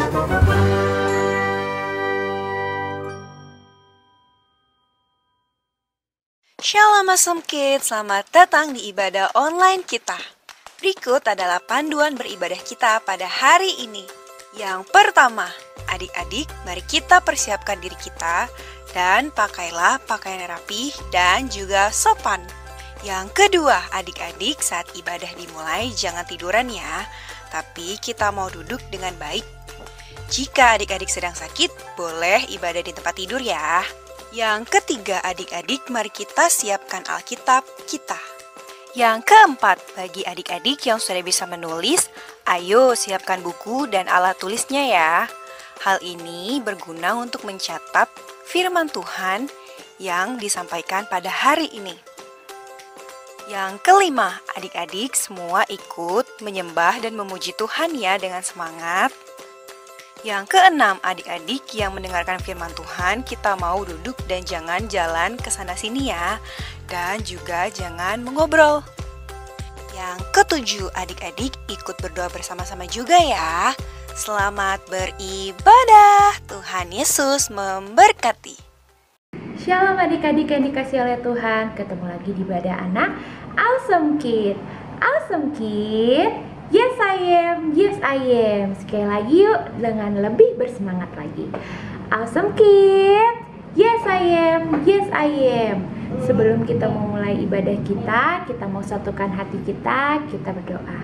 Shalom Awesome Kids, selamat datang di ibadah online kita. Berikut adalah panduan beribadah kita pada hari ini. Yang pertama, adik-adik, mari kita persiapkan diri kita dan pakailah pakaian rapi dan juga sopan. Yang kedua, adik-adik, saat ibadah dimulai jangan tiduran ya, tapi kita mau duduk dengan baik. Jika adik-adik sedang sakit, boleh ibadah di tempat tidur ya. Yang ketiga, adik-adik, mari kita siapkan Alkitab kita. Yang keempat, bagi adik-adik yang sudah bisa menulis, ayo siapkan buku dan alat tulisnya ya. Hal ini berguna untuk mencatat firman Tuhan yang disampaikan pada hari ini. Yang kelima, adik-adik semua ikut menyembah dan memuji Tuhan ya dengan semangat. Yang keenam, adik-adik yang mendengarkan firman Tuhan, kita mau duduk dan jangan jalan ke sana sini ya. Dan juga jangan mengobrol. Yang ketujuh, adik-adik ikut berdoa bersama-sama juga ya. Selamat beribadah. Tuhan Yesus memberkati. Shalom adik-adik yang dikasihi oleh Tuhan. Ketemu lagi di ibadah anak Awesome Kid. Awesome Kid. Yes I am, yes I am. Sekali lagi yuk dengan lebih bersemangat lagi. Awesome Kid. Yes I am, yes I am. Sebelum kita memulai ibadah kita mau satukan hati kita berdoa.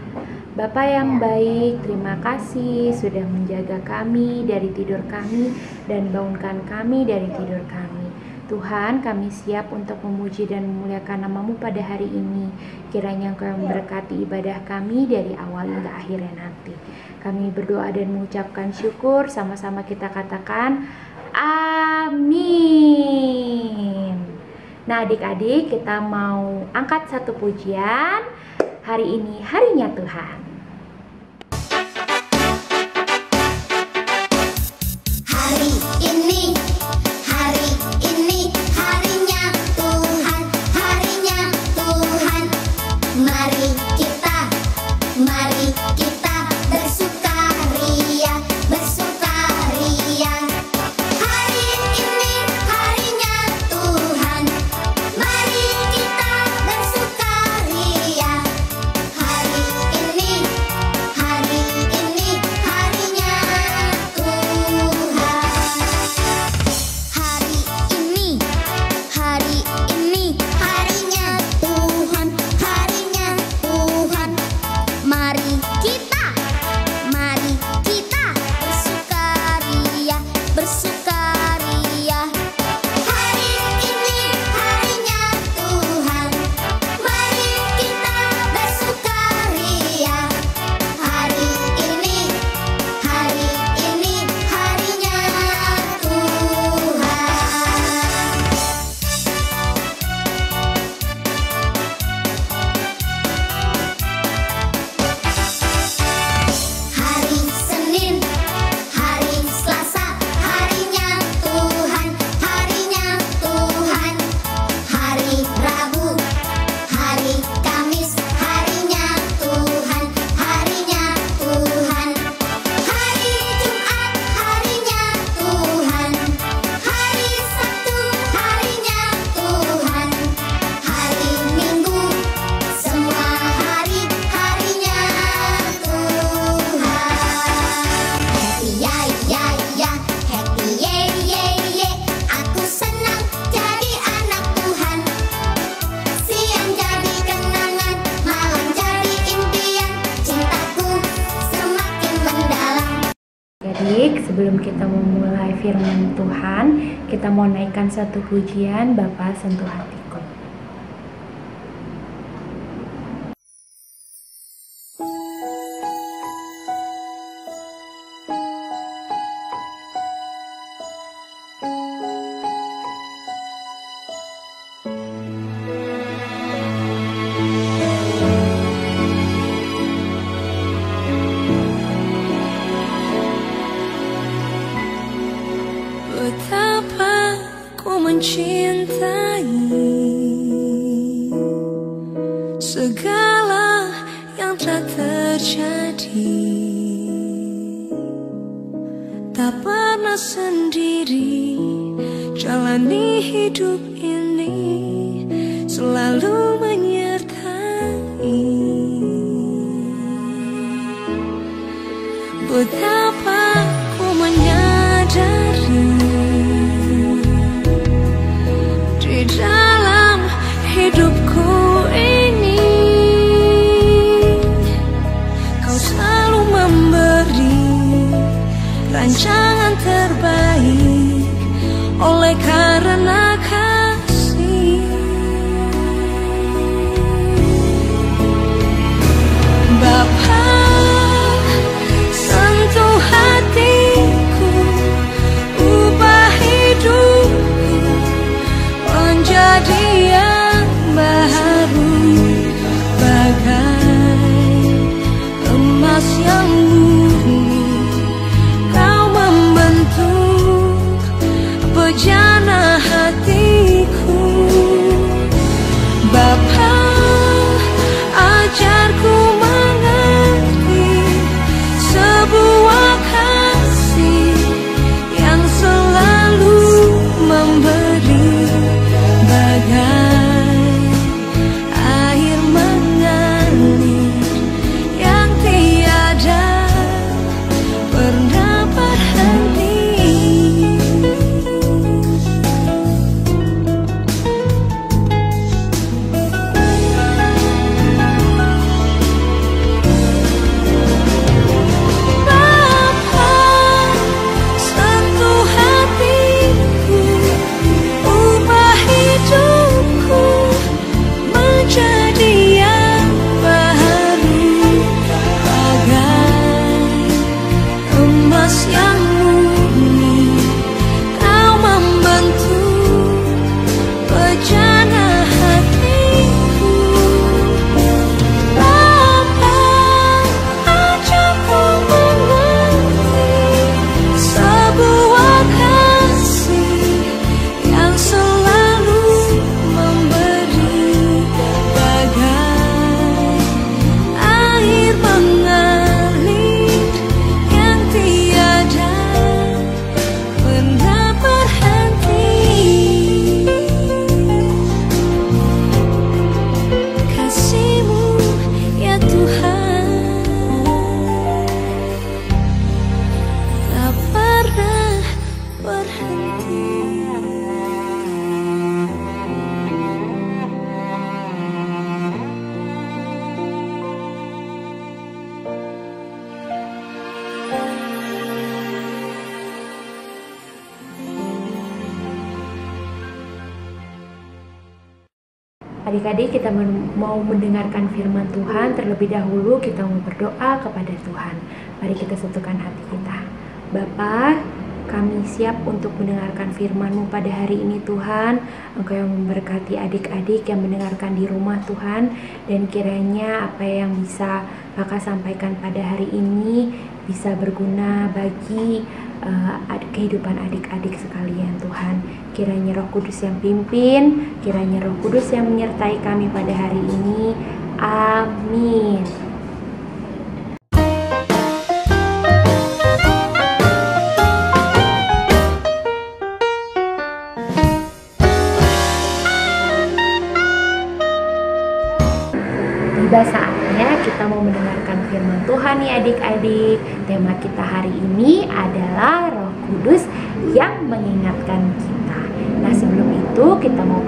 Bapa yang baik, terima kasih sudah menjaga kami dari tidur kami dan bangunkan kami dari tidur kami. Tuhan, kami siap untuk memuji dan memuliakan nama-Mu pada hari ini. Kiranya Engkau memberkati ibadah kami dari awal hingga akhirnya nanti. Kami berdoa dan mengucapkan syukur, sama-sama kita katakan amin. Nah adik-adik, kita mau angkat satu pujian. Hari ini harinya Tuhan. Hari ini Mari kita bersukaria, bersukaria. Hari ini harinya Tuhan. Mari kita bersukaria. Hari ini harinya Tuhan. Hari ini harinya Tuhan. Harinya Tuhan. Mari kita bersukaria, bersukaria. Hari ini harinya Tuhan. Mari kita bersukaria. Hari ini harinya Tuhan. Hari Senin, hari Selasa, harinya Tuhan, harinya Tuhan. Hari Rabu, hari Kamis, harinya Tuhan, harinya Tuhan. Hari Jumat, harinya Tuhan. Hari Sabtu, harinya Tuhan. Hari Minggu, semua harinya Tuhan. Happy ya ya ya, happy ye ye ye. Aku senang jadi anak Tuhan. Siang jadi kenangan, malam jadi impian. Cintaku semakin mendalam. Adik, sebelum kita memulai firman Tuhan, kita mau naikkan satu pujian. Bapa sentuh hatiku. Betapa ku mencintai segala yang telah terjadi. tak pernah sendiri. Jalani hidup ini selalu menyertai. Betapa ku menyadari di dalam hidupku ini kau selalu memberi rancangan terbaik oleh karena kasih. Bapa, sentuh hatiku, ubah hidupku menjadi yang baru, bagai emas yang murni. Kau membentuk bejana hatiku. Bapa, ajarku mengerti sebuah kasih yang selalu memberi, bagai air mengalir yang tiada pernah berhenti. Bapa, sentuh hatiku, ubah hidupku menjadi yang baru, bagai emas yang murni. Kau membentuk bejana hatiku. Bapa, ajarku mengerti sebuah kasih yang selalu memberi, bagai air mengalir yang tiada pernah berhenti. Kasih-Mu ya Tuhan tak pernah berhenti. Adik-adik, kita mau mendengarkan firman Tuhan. Terlebih dahulu kita mau berdoa kepada Tuhan. Mari kita satukan hati kita. Bapa, kami siap untuk mendengarkan firman-Mu pada hari ini Tuhan. Engkau yang memberkati adik-adik yang mendengarkan di rumah Tuhan. Dan kiranya apa yang bisa Kakak sampaikan pada hari ini bisa berguna bagi kehidupan adik-adik sekalian Tuhan. Kiranya Roh Kudus yang pimpin, kiranya Roh Kudus yang menyertai kami pada hari ini. Amin. Tiba saatnya kita mau mendengarkan firman Tuhan nih adik-adik. Tema kita hari ini adalah Roh Kudus yang mengingatkan kita. Nah, sebelum itu kita mau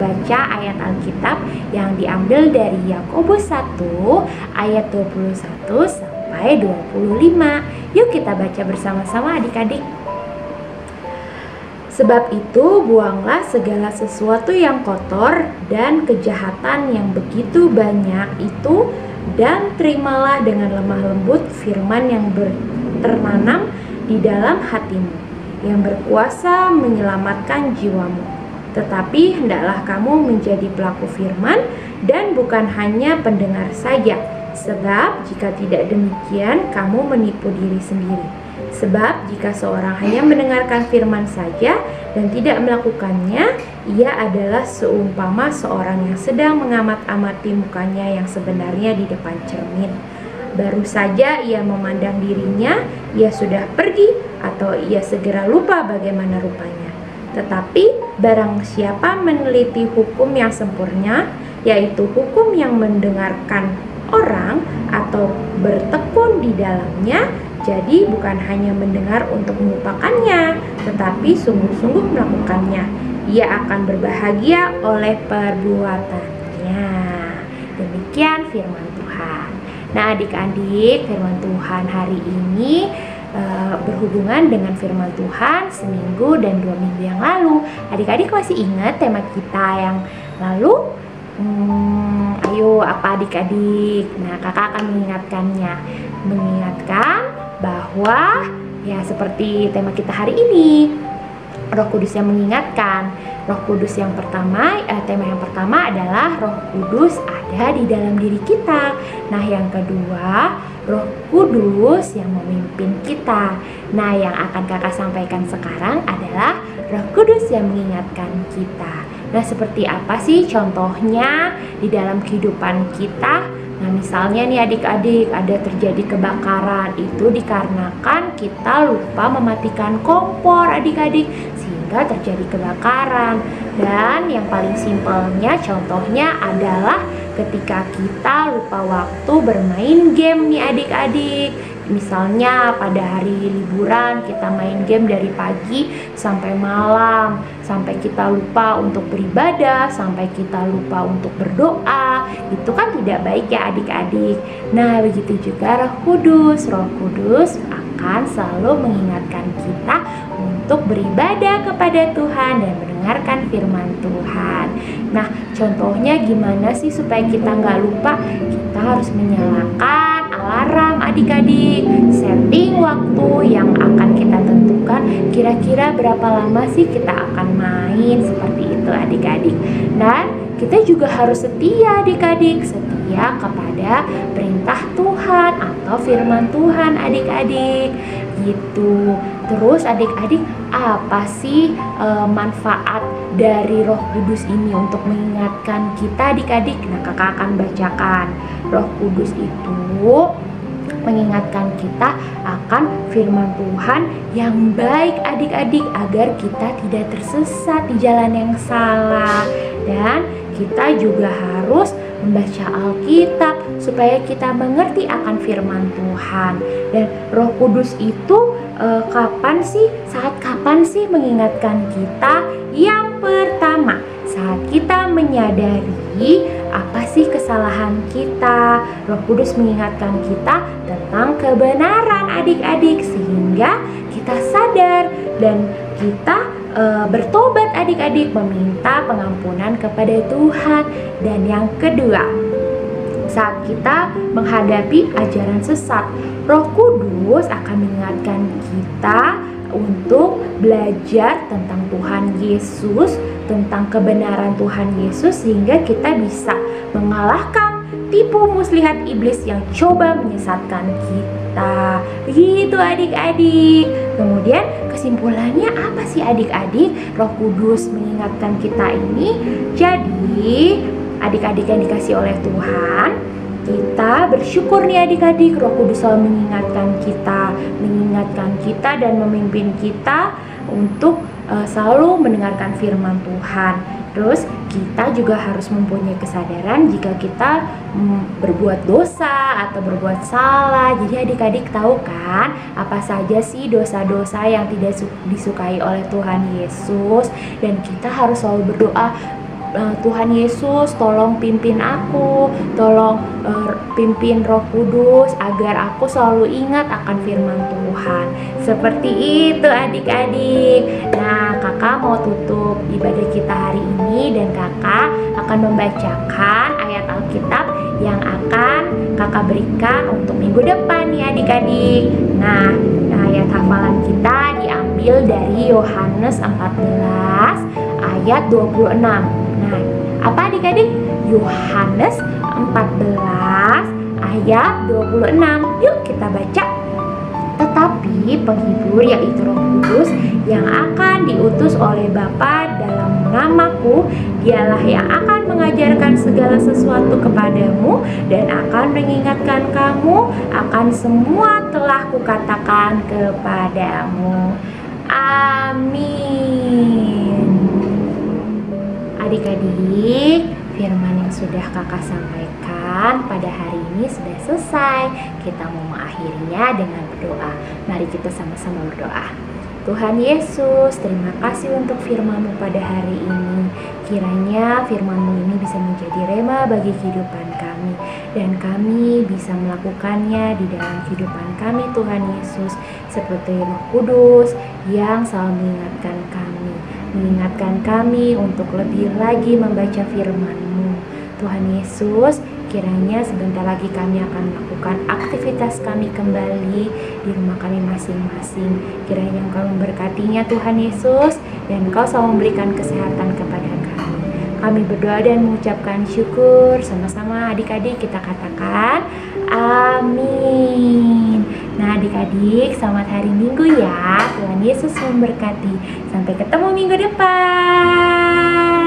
baca ayat Alkitab yang diambil dari Yakobus 1 ayat 21 sampai 25. Yuk kita baca bersama-sama adik-adik. Sebab itu buanglah segala sesuatu yang kotor dan kejahatan yang begitu banyak itu, dan terimalah dengan lemah lembut firman yang tertanam di dalam hatimu, yang berkuasa menyelamatkan jiwamu. Tetapi hendaklah kamu menjadi pelaku firman dan bukan hanya pendengar saja, sebab jika tidak demikian kamu menipu diri sendiri. Sebab jika seorang hanya mendengarkan firman saja dan tidak melakukannya, ia adalah seumpama seorang yang sedang mengamat-amati mukanya yang sebenarnya di depan cermin. baru saja ia memandang dirinya, ia sudah pergi atau ia segera lupa bagaimana rupanya. Tetapi barang siapa meneliti hukum yang sempurna, yaitu hukum yang mendengarkan orang atau bertekun di dalamnya, jadi bukan hanya mendengar untuk melupakannya, tetapi sungguh-sungguh melakukannya, ia akan berbahagia oleh perbuatannya. Demikian firman Tuhan. Nah, adik-adik, firman Tuhan hari ini berhubungan dengan firman Tuhan seminggu dan 2 minggu yang lalu. Adik-adik masih ingat tema kita yang lalu? Ayo, apa adik-adik? Nah, kakak akan mengingatkannya. Mengingatkan bahwa ya seperti tema kita hari ini, Roh Kudus yang mengingatkan. Roh Kudus yang pertama, tema yang pertama adalah Roh Kudus ada di dalam diri kita. Nah, yang kedua, Roh Kudus yang memimpin kita. Nah, yang akan kakak sampaikan sekarang adalah Roh Kudus yang mengingatkan kita. Nah, seperti apa sih contohnya di dalam kehidupan kita? Nah, misalnya nih adik-adik, ada terjadi kebakaran, itu dikarenakan kita lupa mematikan kompor adik-adik, sehingga terjadi kebakaran. Dan yang paling simpelnya contohnya adalah ketika kita lupa waktu bermain game nih adik-adik. Misalnya pada hari liburan kita main game dari pagi sampai malam, sampai kita lupa untuk beribadah, sampai kita lupa untuk berdoa. Itu kan tidak baik ya adik-adik. Nah, begitu juga Roh Kudus. Roh Kudus akan selalu mengingatkan kita untuk beribadah kepada Tuhan dan mendengarkan firman Tuhan. Nah, contohnya gimana sih supaya kita nggak lupa? Kita harus menyalakan alarm adik-adik, setting waktu yang akan kita tentukan, kira-kira berapa lama sih kita akan main, seperti itu adik-adik. Dan kita juga harus setia adik-adik, setia kepada perintah Tuhan atau firman Tuhan adik-adik gitu. Terus adik-adik, apa sih manfaat dari Roh Kudus ini untuk mengingatkan kita adik-adik? Nah, kakak akan bacakan. Roh Kudus itu mengingatkan kita akan firman Tuhan yang baik adik-adik, agar kita tidak tersesat di jalan yang salah. Dan kita juga harus membaca Alkitab supaya kita mengerti akan firman Tuhan. Dan Roh Kudus itu saat kapan sih mengingatkan kita? Yang pertama, saat kita menyadari apa sih kesalahan kita. Roh Kudus mengingatkan kita tentang kebenaran adik-adik, sehingga kita sadar dan kita bertobat adik-adik, meminta pengampunan kepada Tuhan. Dan yang kedua, saat kita menghadapi ajaran sesat, Roh Kudus akan mengingatkan kita untuk belajar tentang Tuhan Yesus, tentang kebenaran Tuhan Yesus, sehingga kita bisa mengalahkan tipu muslihat iblis yang coba menyesatkan kita. Begitu adik-adik. Kemudian kesimpulannya apa sih adik-adik? Roh Kudus mengingatkan kita ini. Jadi adik-adik yang dikasih oleh Tuhan, kita bersyukur nih adik-adik, Roh Kudus selalu mengingatkan kita dan memimpin kita untuk selalu mendengarkan firman Tuhan. Terus kita juga harus mempunyai kesadaran jika kita berbuat dosa atau berbuat salah. Jadi adik-adik tahu kan apa saja sih dosa-dosa yang tidak disukai oleh Tuhan Yesus. Dan kita harus selalu berdoa, Tuhan Yesus tolong pimpin aku, tolong pimpin Roh Kudus agar aku selalu ingat akan firman Tuhan. Seperti itu adik-adik. Nah, kakak mau tutup ibadah kita hari ini, dan kakak akan membacakan ayat Alkitab yang akan kakak berikan untuk minggu depan nih adik-adik. Nah, ayat hafalan kita diambil dari Yohanes 14 ayat 26. Nah, apa adik-adik? Yohanes 14 ayat 26. Yuk kita baca. Tetapi penghibur, yaitu Roh Kudus, yang akan diutus oleh Bapa dalam namaku, dialah yang akan mengajarkan segala sesuatu kepadamu dan akan mengingatkan kamu akan semua telah kukatakan kepadamu. Amin. Adik-adik, firman yang sudah kakak sampaikan pada hari ini sudah selesai. Kita mau mengakhirinya dengan berdoa. Mari kita sama-sama berdoa. Tuhan Yesus, terima kasih untuk firman-Mu pada hari ini. Kiranya firman-Mu ini bisa menjadi rema bagi kehidupan kami, dan kami bisa melakukannya di dalam kehidupan kami, Tuhan Yesus, seperti Roh Kudus yang selalu mengingatkan kami untuk lebih lagi membaca firman-Mu. Tuhan Yesus, kiranya sebentar lagi kami akan melakukan aktivitas kami kembali di rumah kami masing-masing. Kiranya Engkau memberkatinya Tuhan Yesus, dan Engkau selalu memberikan kesehatan kepada kami. Kami berdoa dan mengucapkan syukur. Sama-sama adik-adik kita katakan amin. Nah adik-adik, selamat hari Minggu ya. Tuhan Yesus memberkati. Sampai ketemu minggu depan.